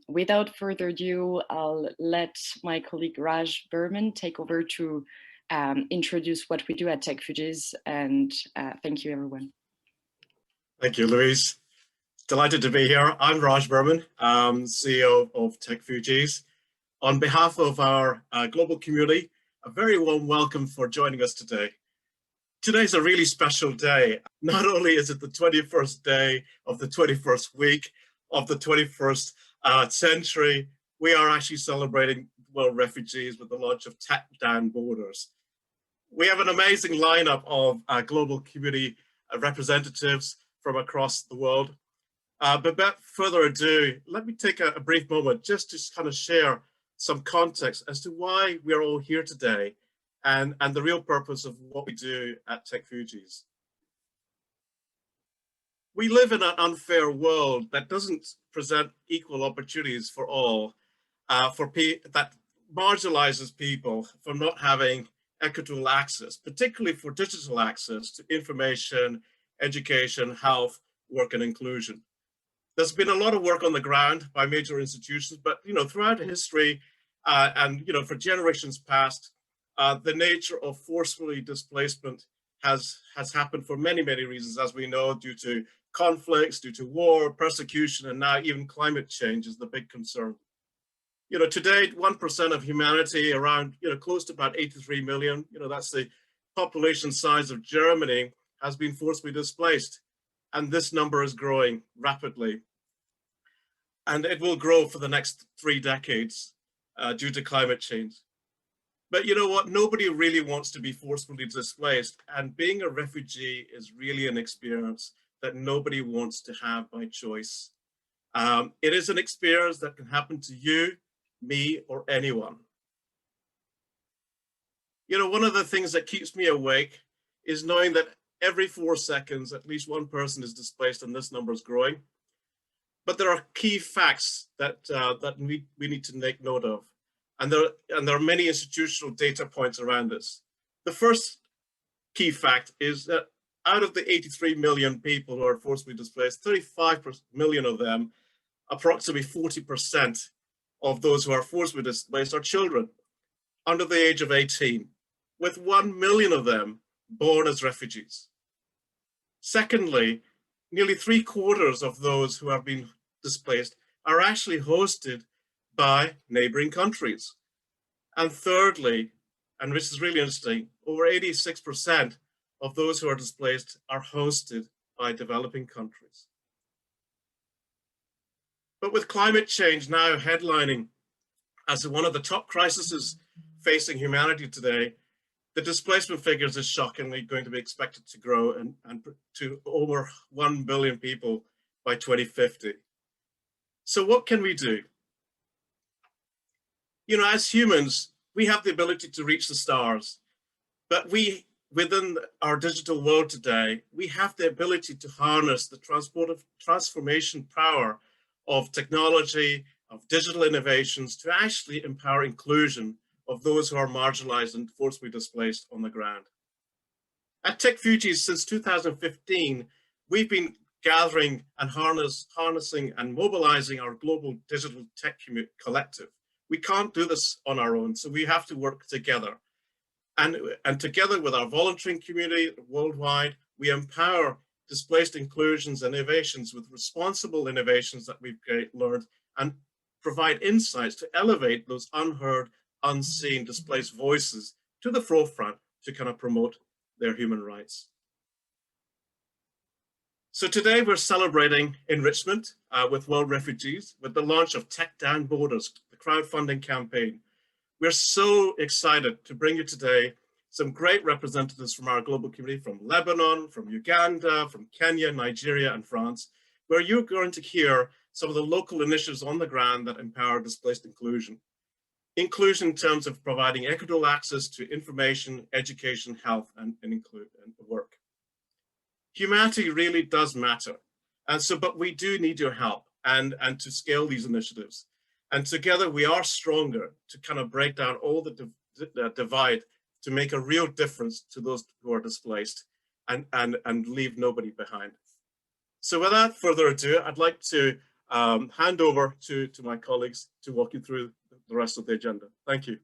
Without further ado, I'll let my colleague Raj Burman take over to introduce what we do at Techfugees, and thank you, everyone. Thank you, Louise. Delighted to be here. I'm Raj Burman, CEO of Techfugees. On behalf of our global community, a very warm welcome for joining us today. Today's a really special day. Not only is it the 21st day of the 21st week of the 21st century, we are actually celebrating World Refugees with the launch of Tech Down Borders. We have an amazing lineup of global community representatives from across the world. But without further ado, let me take a brief moment just to kind of share some context as to why we are all here today and the real purpose of what we do at Techfugees. We live in an unfair world that doesn't present equal opportunities for all, that marginalizes people from not having equitable access, particularly for digital access to information, education, health, work, and inclusion. There's been a lot of work on the ground by major institutions, but throughout history and for generations past, the nature of forcefully displacement has happened for many reasons, as we know, due to conflicts, due to war, persecution, and now even climate change is the big concern. To date, 1% of humanity, around close to about 83 million, that's the population size of Germany, has been forcibly displaced. And this number is growing rapidly. And it will grow for the next 3 decades due to climate change. But you know what? Nobody really wants to be forcibly displaced. And being a refugee is really an experience that nobody wants to have by choice. It is an experience that can happen to you, me, or anyone. One of the things that keeps me awake is knowing that every 4 seconds, at least one person is displaced, and this number is growing. But there are key facts that we need to make note of. And there are many institutional data points around this. The first key fact is that out of the 83 million people who are forcibly displaced, 35 million of them, approximately 40% of those who are forcibly displaced, are children under the age of 18, with 1 million of them born as refugees. Secondly, nearly 3/4 of those who have been displaced are actually hosted by neighboring countries. And thirdly, and which is really interesting, over 86% of those who are displaced are hosted by developing countries. But with climate change now headlining as one of the top crises facing humanity today, the displacement figures is shockingly going to be expected to grow and to over 1 billion people by 2050. So what can we do? As humans, we have the ability to reach the stars, but within our digital world today, we have the ability to harness the transformation power of technology, of digital innovations to actually empower inclusion of those who are marginalized and forcibly displaced on the ground. At Techfugees, since 2015, we've been gathering and harnessing and mobilizing our global digital tech collective. We can't do this on our own, so we have to work together. And together with our volunteering community worldwide, we empower displaced inclusions and innovations with responsible innovations that we've learned and provide insights to elevate those unheard, unseen, displaced voices to the forefront to kind of promote their human rights. So today we're celebrating enrichment with World Refugees with the launch of Tech Down Borders, the crowdfunding campaign. We're so excited to bring you today some great representatives from our global community from Lebanon, from Uganda, from Kenya, Nigeria, and France, where you're going to hear some of the local initiatives on the ground that empower displaced inclusion. Inclusion in terms of providing equitable access to information, education, health, and work. Humanity really does matter. But we do need your help and to scale these initiatives. And together we are stronger to kind of break down all the divide to make a real difference to those who are displaced and leave nobody behind. So without further ado, I'd like to hand over to my colleagues to walk you through the rest of the agenda. Thank you.